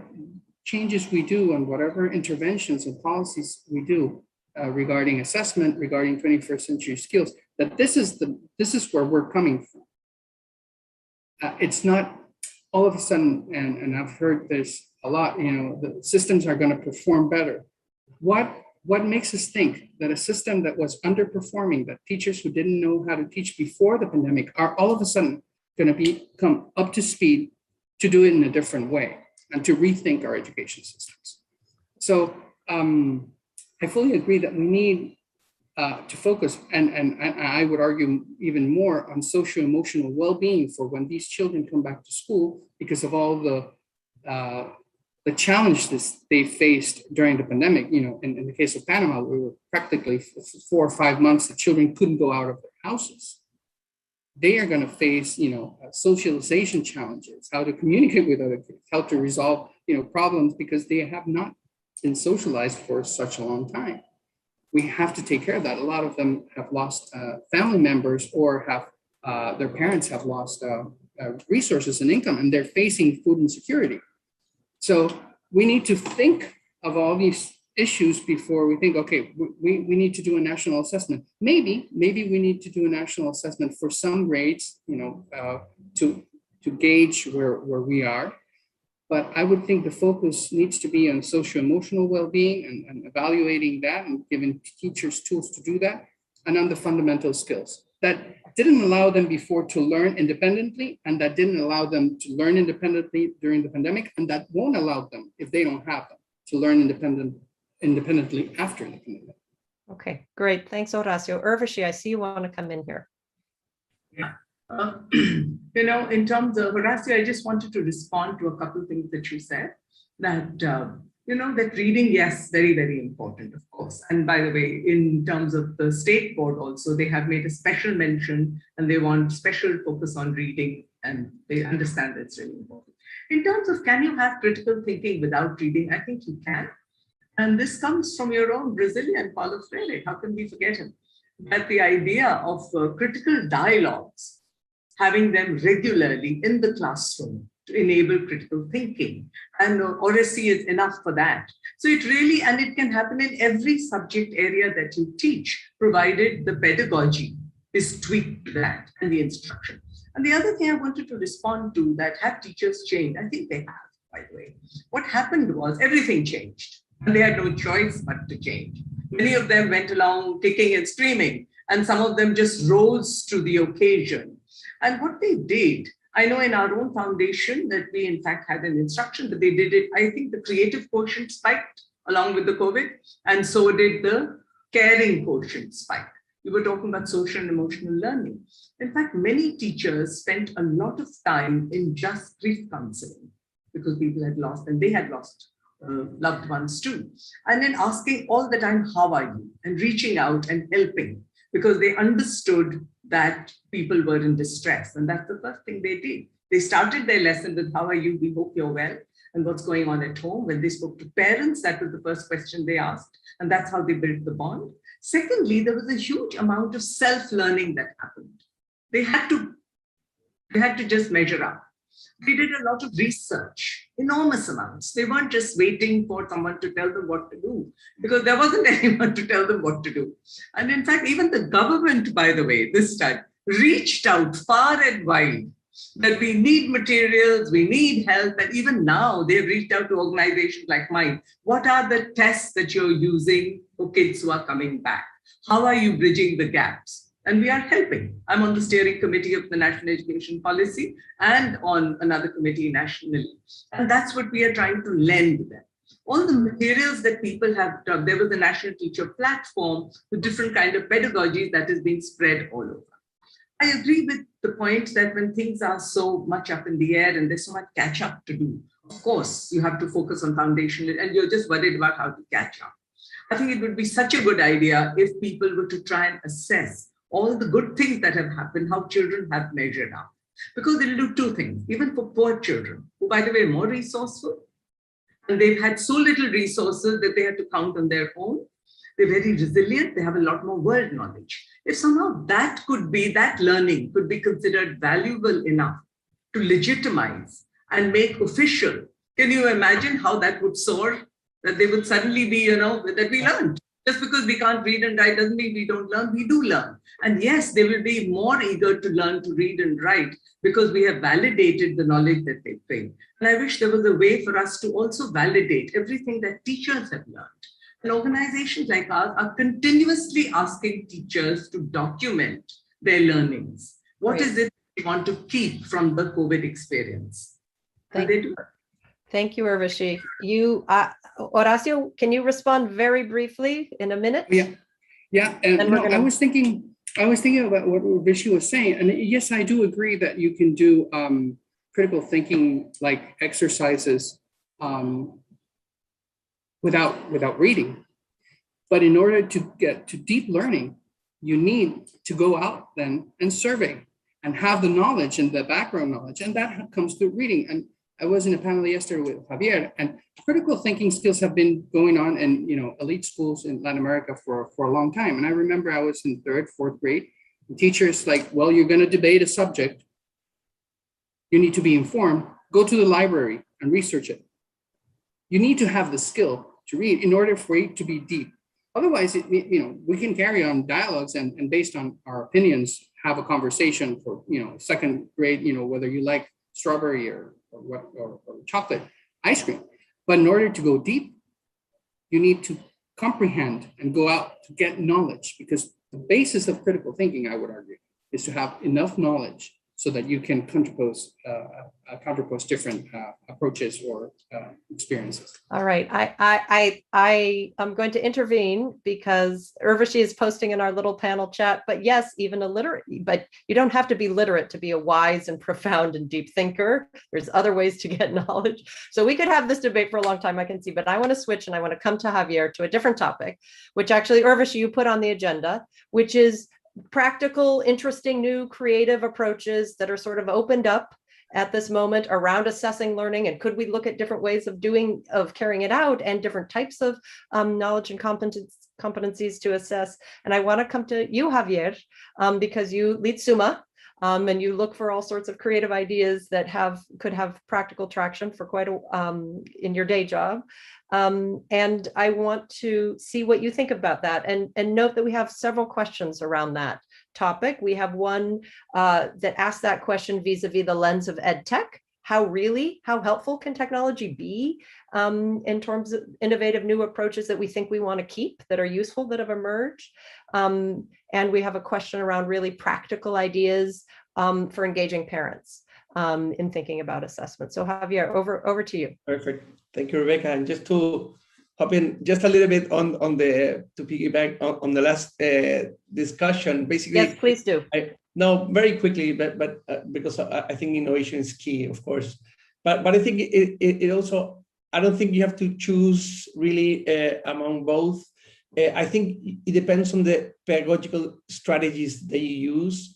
changes we do and whatever interventions and policies we do regarding assessment, regarding 21st century skills, that this is where we're coming from. It's not all of a sudden, and I've heard this a lot, the systems are going to perform better. What makes us think that a system that was underperforming, that teachers who didn't know how to teach before the pandemic are all of a sudden going to come up to speed to do it in a different way and to rethink our education systems? So I fully agree that we need to focus, and I would argue even more on socio-emotional well-being for when these children come back to school, because of all the challenges they faced during the pandemic. In the case of Panama, we were practically 4 or 5 months, the children couldn't go out of their houses. They are going to face, socialization challenges, how to communicate with other kids, how to resolve, problems, because they have not been socialized for such a long time. We have to take care of that. A lot of them have lost family members, or have their parents have lost resources and income, and they're facing food insecurity. So we need to think of all these issues before we think, okay, we need to do a national assessment. Maybe we need to do a national assessment for some grades, to gauge where we are. But I would think the focus needs to be on socio-emotional well-being and evaluating that and giving teachers tools to do that, and on the fundamental skills that didn't allow them before to learn independently, and that didn't allow them to learn independently during the pandemic, and that won't allow them, if they don't have them, to learn independently after the pandemic. Okay, great. Thanks, Horacio. Urvashi, I see you want to come in here. Yeah. In terms of Horacio, I just wanted to respond to a couple of things that you said. That that reading, yes, very, very important, of course. And by the way, in terms of the state board also, they have made a special mention, and they want special focus on reading, and they understand that's really important. In terms of, can you have critical thinking without reading? I think you can. And this comes from your own Brazilian Paulo Freire. How can we forget him? That the idea of critical dialogues, having them regularly in the classroom to enable critical thinking, and oracy is enough for that. So it really, and it can happen in every subject area that you teach, provided the pedagogy is tweaked to that and the instruction. And the other thing I wanted to respond to, that have teachers changed? I think they have, by the way. What happened was everything changed, and they had no choice but to change. Many of them went along kicking and screaming, and some of them just rose to the occasion. And what they did, I know in our own foundation that we in fact had an instruction, but they did it, I think the creative quotient spiked along with the COVID, and so did the caring quotient spike. We were talking about social and emotional learning. In fact, many teachers spent a lot of time in just grief counseling because people had lost, and they had lost loved ones too. And then asking all the time, how are you? And reaching out and helping because they understood that people were in distress. And that's the first thing they did. They started their lesson with, how are you? We hope you're well. And what's going on at home? When they spoke to parents, that was the first question they asked. And that's how they built the bond. Secondly, there was a huge amount of self-learning that happened. They had to just measure up. They did a lot of research, enormous amounts. They weren't just waiting for someone to tell them what to do, because there wasn't anyone to tell them what to do. And in fact, even the government, by the way, this time reached out far and wide that we need materials, we need help. And even now they've reached out to organizations like mine. What are the tests that you're using for kids who are coming back? How are you bridging the gaps? And we are helping. I'm on the steering committee of the National Education Policy and on another committee nationally. And that's what we are trying to lend them. All the materials that people have done, there was a national teacher platform with different kind of pedagogies that is being spread all over. I agree with the point that when things are so much up in the air and there's so much catch up to do, of course, you have to focus on foundation and you're just worried about how to catch up. I think it would be such a good idea if people were to try and assess all the good things that have happened, how children have measured up. Because it'll do two things, even for poor children, who, by the way, are more resourceful, and they've had so little resources that they had to count on their own. They're very resilient, they have a lot more world knowledge. If somehow that learning could be considered valuable enough to legitimize and make official, can you imagine how that would soar? That they would suddenly be, that we learned. Just because we can't read and write doesn't mean we don't learn, we do learn. And yes, they will be more eager to learn to read and write because we have validated the knowledge that they bring. And I wish there was a way for us to also validate everything that teachers have learned. And organizations like ours are continuously asking teachers to document their learnings. What is it they want to keep from the COVID experience? And they do. Thank you, Urvashi. Horacio, can you respond very briefly in a minute? Yeah. And I was thinking about what Urvashi was saying, and yes, I do agree that you can do critical thinking like exercises without reading. But in order to get to deep learning, you need to go out then and survey and have the knowledge and the background knowledge, and that comes through reading. And I was in a panel yesterday with Javier, and critical thinking skills have been going on in elite schools in Latin America for a long time. And I remember I was in 3rd, 4th grade, and teachers like, well, you're going to debate a subject. You need to be informed. Go to the library and research it. You need to have the skill to read in order for it to be deep. Otherwise, we can carry on dialogues and based on our opinions, have a conversation for 2nd grade, whether you like strawberry or chocolate ice cream. But in order to go deep, you need to comprehend and go out to get knowledge, because the basis of critical thinking, I would argue, is to have enough knowledge so that you can counterpose different approaches or experiences. All right, I am going to intervene because Urvashi is posting in our little panel chat, but yes, even illiterate, but you don't have to be literate to be a wise and profound and deep thinker. There's other ways to get knowledge. So we could have this debate for a long time, I can see, but I want to switch and I want to come to Javier to a different topic, which actually, Urvashi, you put on the agenda, which is practical, interesting, new creative approaches that are sort of opened up at this moment around assessing learning, and could we look at different ways of carrying it out and different types of knowledge and competencies to assess. And I want to come to you, Javier, because you lead SUMA and you look for all sorts of creative ideas that could have practical traction for quite in your day job. And I want to see what you think about that, and note that we have several questions around that topic. We have one that asks that question vis-a-vis the lens of ed tech, how helpful can technology be in terms of innovative new approaches that we think we want to keep, that are useful, that have emerged. And we have a question around really practical ideas for engaging parents in thinking about assessment. So Javier, over to you. Perfect. Thank you, Rebecca. And just to hop in just a little bit to piggyback on the last discussion, basically. Yes, please do. No, very quickly, but because I think innovation is key, of course. But I think it also, I don't think you have to choose really among both. I think it depends on the pedagogical strategies that you use.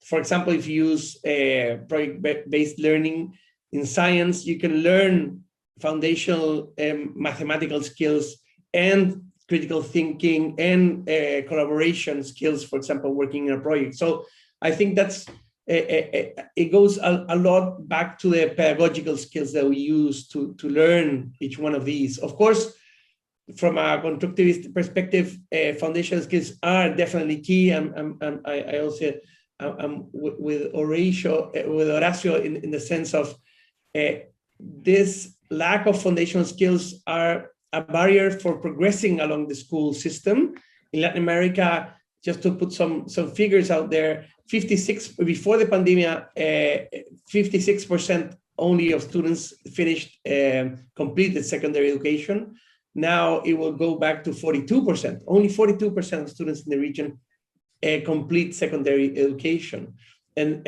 For example, if you use project-based learning in science, you can learn foundational mathematical skills and critical thinking and collaboration skills, for example, working in a project. So I think that's, it goes a lot back to the pedagogical skills that we use to learn each one of these. Of course, from a constructivist perspective, foundational skills are definitely key. I also am with Horacio in the sense of this lack of foundational skills are a barrier for progressing along the school system. In Latin America, just to put some figures out there, before the pandemic, 56% only of students finished completed secondary education. Now it will go back to 42%. Only 42% of students in the region complete secondary education, and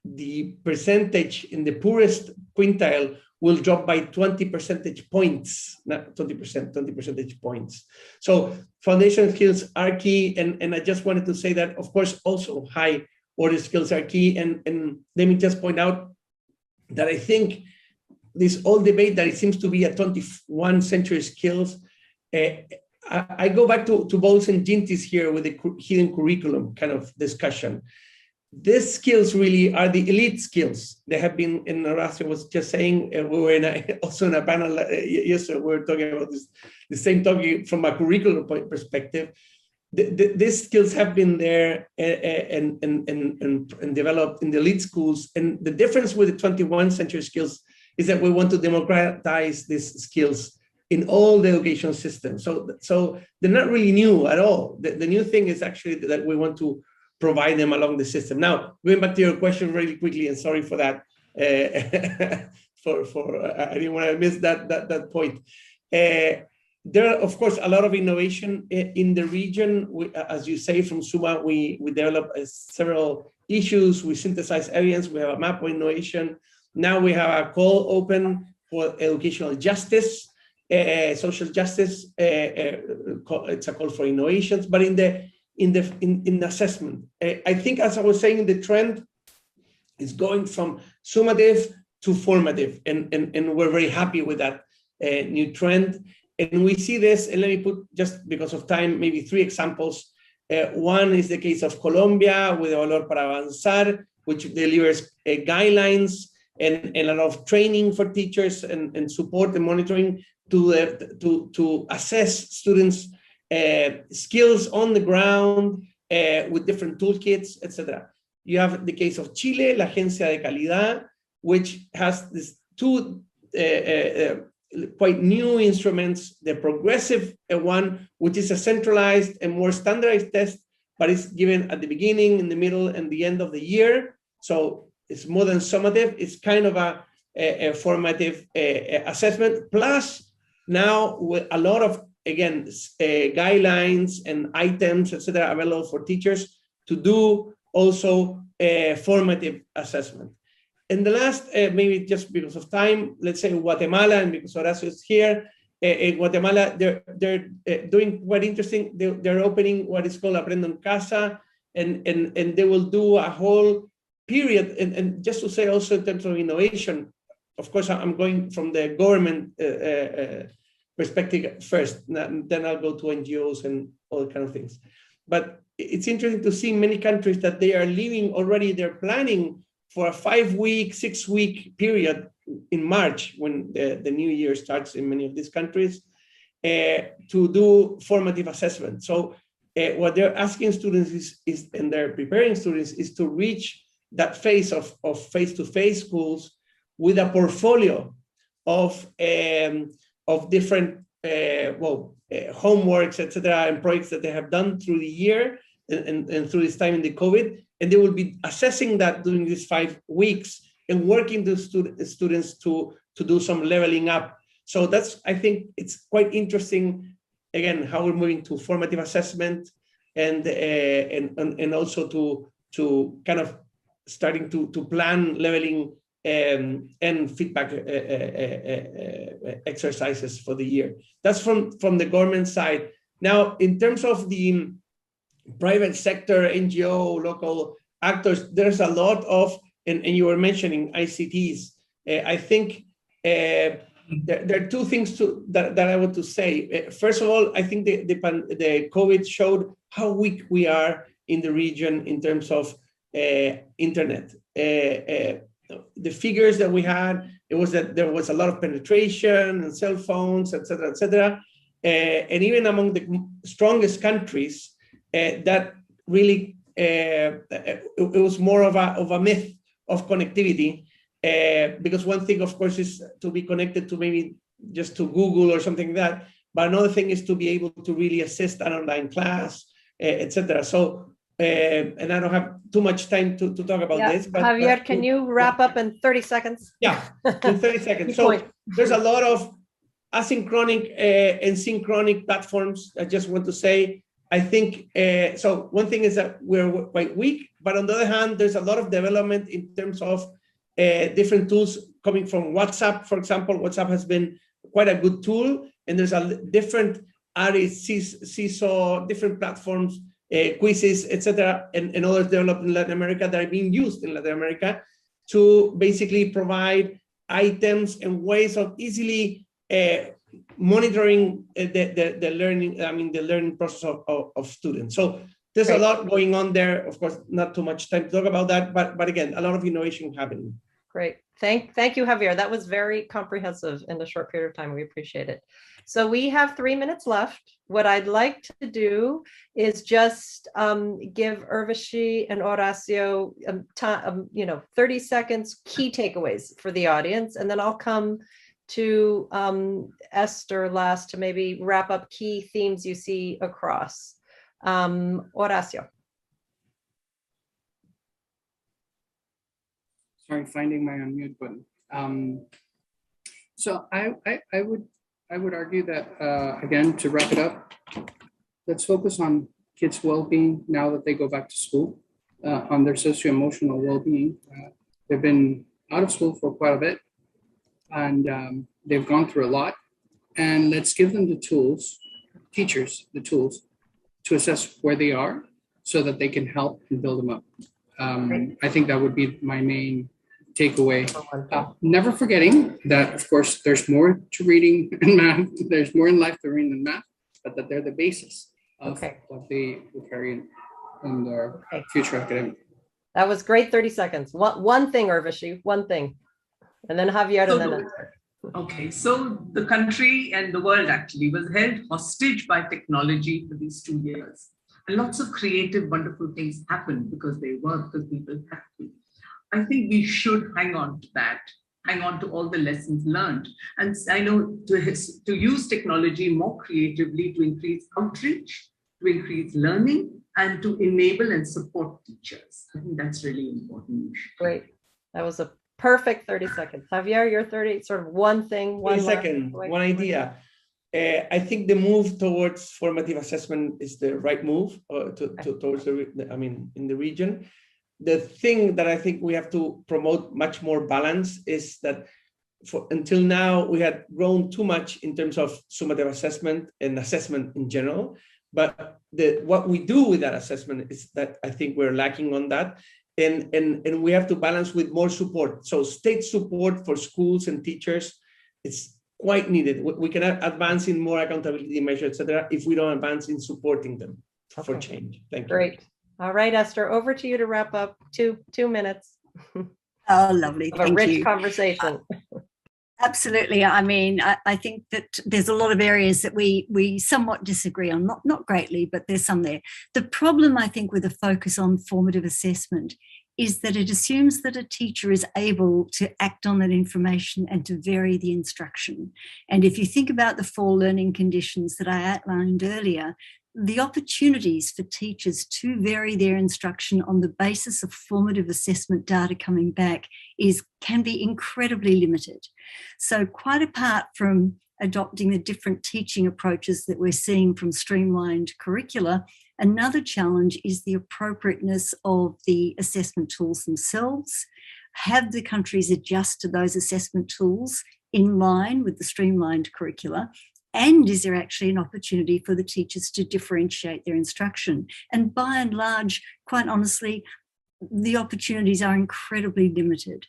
the percentage in the poorest quintile will drop by 20 percentage points, not 20%, 20 percentage points. So foundation skills are key. And I just wanted to say that, of course, also high order skills are key. And let me just point out that I think this whole debate that it seems to be a 21st century skills, I go back to Bowles and Gintis here with the hidden curriculum kind of discussion. These skills really are the elite skills. They have been, and Horacio was just saying, we were also in a panel yesterday, we were talking about the same topic from a curriculum perspective. These skills have been there and developed in the elite schools. And the difference with the 21st century skills is that we want to democratize these skills in all the education systems. So they're not really new at all. The new thing is actually that we want to provide them along the system. Now, going back to your question really quickly, and sorry for that, I didn't want to miss that point. There are, of course, a lot of innovation in the region. As you say, from SUMA, we develop several issues. We synthesize evidence. We have a map of innovation. Now we have a call open for educational justice, social justice. It's a call for innovations, but in the assessment. I think, as I was saying, the trend is going from summative to formative, and we're very happy with that new trend. And we see this, and let me put, just because of time, maybe 3 examples. One is the case of Colombia with Valor para Avanzar, which delivers guidelines and a lot of training for teachers and support and monitoring to assess students' skills on the ground with different toolkits, etc. You have the case of Chile, la Agencia de Calidad, which has these 2 quite new instruments. The progressive one, which is a centralized and more standardized test, but it's given at the beginning, in the middle, and the end of the year. So it's more than summative. It's kind of a formative assessment. Plus, now with a lot of, again, guidelines and items, etc., available for teachers to do also formative assessment. And the last, maybe just because of time, let's say Guatemala, and because Horacio is here, in Guatemala, they're doing quite interesting. They're opening what is called Aprendo en Casa, and they will do a whole period. And just to say also in terms of innovation, of course, I'm going from the government perspective first, then I'll go to NGOs and all kind of things. But it's interesting to see many countries that they are leaving already, they're planning for a 5-week, 6-week period in March, when the new year starts in many of these countries, to do formative assessment. So what they're asking students is, and they're preparing students, is to reach that phase of face-to-face schools with a portfolio of different homeworks, etc., and projects that they have done through the year and through this time in the COVID, and they will be assessing that during these 5 weeks and working the students to do some leveling up. So that's, I think it's quite interesting, again, how we're moving to formative assessment and also to kind of starting to plan leveling and feedback exercises for the year. That's from the government side. Now, in terms of the private sector, NGO, local actors, there's a lot of, and you were mentioning ICTs. I think there are two things that I want to say. First of all, I think the COVID showed how weak we are in the region in terms of internet. The figures that we had, it was that there was a lot of penetration and cell phones, et cetera, and even among the strongest countries, that really it was more of a myth of connectivity, because one thing, of course, is to be connected to maybe just to Google or something like that, but another thing is to be able to really assist an online class, et cetera. So, and I don't have too much time to talk about this. But Javier, can you wrap up in 30 seconds? Yeah, in 30 seconds. So there's a lot of asynchronic and synchronic platforms. I just want to say, I think, so one thing is that we're quite weak, but on the other hand, there's a lot of development in terms of different tools coming from WhatsApp. For example, WhatsApp has been quite a good tool, and there's a different seesaw, different platforms, quizzes, etc., and others developed in Latin America that are being used in Latin America to basically provide items and ways of easily monitoring the learning. I mean, the learning process of students. So there's a lot going on there. Of course, not too much time to talk about that, but again, a lot of innovation happening. Great. Thank you, Javier. That was very comprehensive in a short period of time. We appreciate it. So we have 3 minutes left. What I'd like to do is just give Urvashi and Horacio 30 seconds key takeaways for the audience, and then I'll come to Esther last to maybe wrap up key themes you see across. Horacio. Sorry, finding my unmute button. So I would argue that again, to wrap it up, let's focus on kids' well-being now that they go back to school, on their socio-emotional well-being. They've been out of school for quite a bit, and they've gone through a lot. And let's give them the tools, teachers, the tools to assess where they are so that they can help and build them up. I think that would be my main takeaway. Never forgetting that, of course, there's more to reading and math. There's more in life to reading than math, but that they're the basis of what they will carry in their future academic. That was great. 30 seconds. One thing, Urvashi, one thing. And then Javier, and then Esther. Okay, so the country and the world actually was held hostage by technology for these 2 years. And lots of creative, wonderful things happened because people have to. I think we should hang on to that, hang on to all the lessons learned. And I know to use technology more creatively to increase outreach, to increase learning, and to enable and support teachers. I think that's really important. Great. That was a perfect 30 seconds. Javier, your 30, sort of one thing, one second, one idea. I think the move towards formative assessment is the right move towards in the region. The thing that I think we have to promote much more balance is that until now we had grown too much in terms of summative assessment and assessment in general. But what we do with that assessment is that I think we're lacking on that. And we have to balance with more support. So state support for schools and teachers, it's quite needed. We cannot advance in more accountability measures, etc., if we don't advance in supporting them for change. Thank you. Great. All right, Esther, over to you to wrap up. Two minutes. Oh, lovely. Of a rich conversation. Absolutely. I mean, I think that there's a lot of areas that we somewhat disagree on, not greatly, but there's some there. The problem, I think, with a focus on formative assessment is that it assumes that a teacher is able to act on that information and to vary the instruction. And if you think about the 4 learning conditions that I outlined earlier, the opportunities for teachers to vary their instruction on the basis of formative assessment data coming back can be incredibly limited. So quite apart from adopting the different teaching approaches that we're seeing from streamlined curricula, another challenge is the appropriateness of the assessment tools themselves. Have the countries adjusted those assessment tools in line with the streamlined curricula? And is there actually an opportunity for the teachers to differentiate their instruction? And by and large, quite honestly, the opportunities are incredibly limited.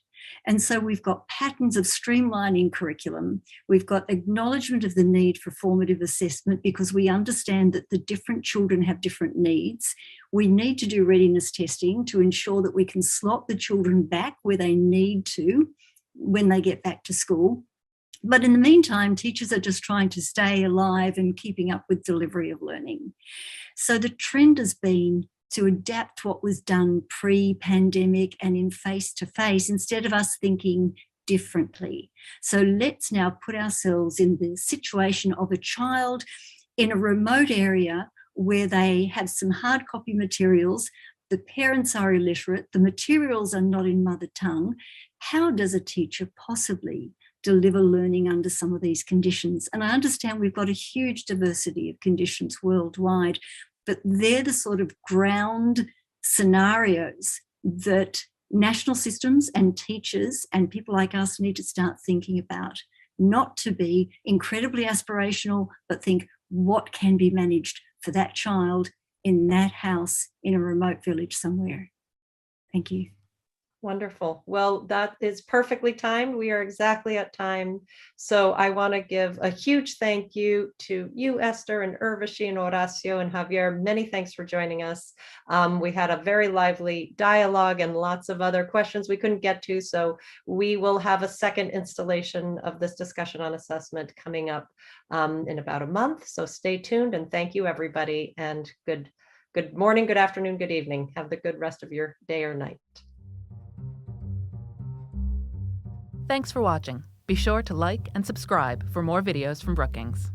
And so we've got patterns of streamlining curriculum. We've got acknowledgement of the need for formative assessment because we understand that the different children have different needs. We need to do readiness testing to ensure that we can slot the children back where they need to when they get back to school. But in the meantime, teachers are just trying to stay alive and keeping up with delivery of learning. So the trend has been to adapt what was done pre-pandemic and in face-to-face instead of us thinking differently. So let's now put ourselves in the situation of a child in a remote area where they have some hard copy materials, the parents are illiterate, the materials are not in mother tongue. How does a teacher possibly deliver learning under some of these conditions? And I understand we've got a huge diversity of conditions worldwide, but they're the sort of ground scenarios that national systems and teachers and people like us need to start thinking about, not to be incredibly aspirational, but think what can be managed for that child in that house in a remote village somewhere. Thank you. Wonderful. Well, that is perfectly timed. We are exactly at time. So I want to give a huge thank you to you, Esther, and Urvashi, and Horacio, and Javier. Many thanks for joining us. We had a very lively dialogue and lots of other questions we couldn't get to. So we will have a second installation of this discussion on assessment coming up in about a month. So stay tuned, and thank you, everybody. And good morning, good afternoon, good evening. Have the good rest of your day or night. Thanks for watching. Be sure to like and subscribe for more videos from Brookings.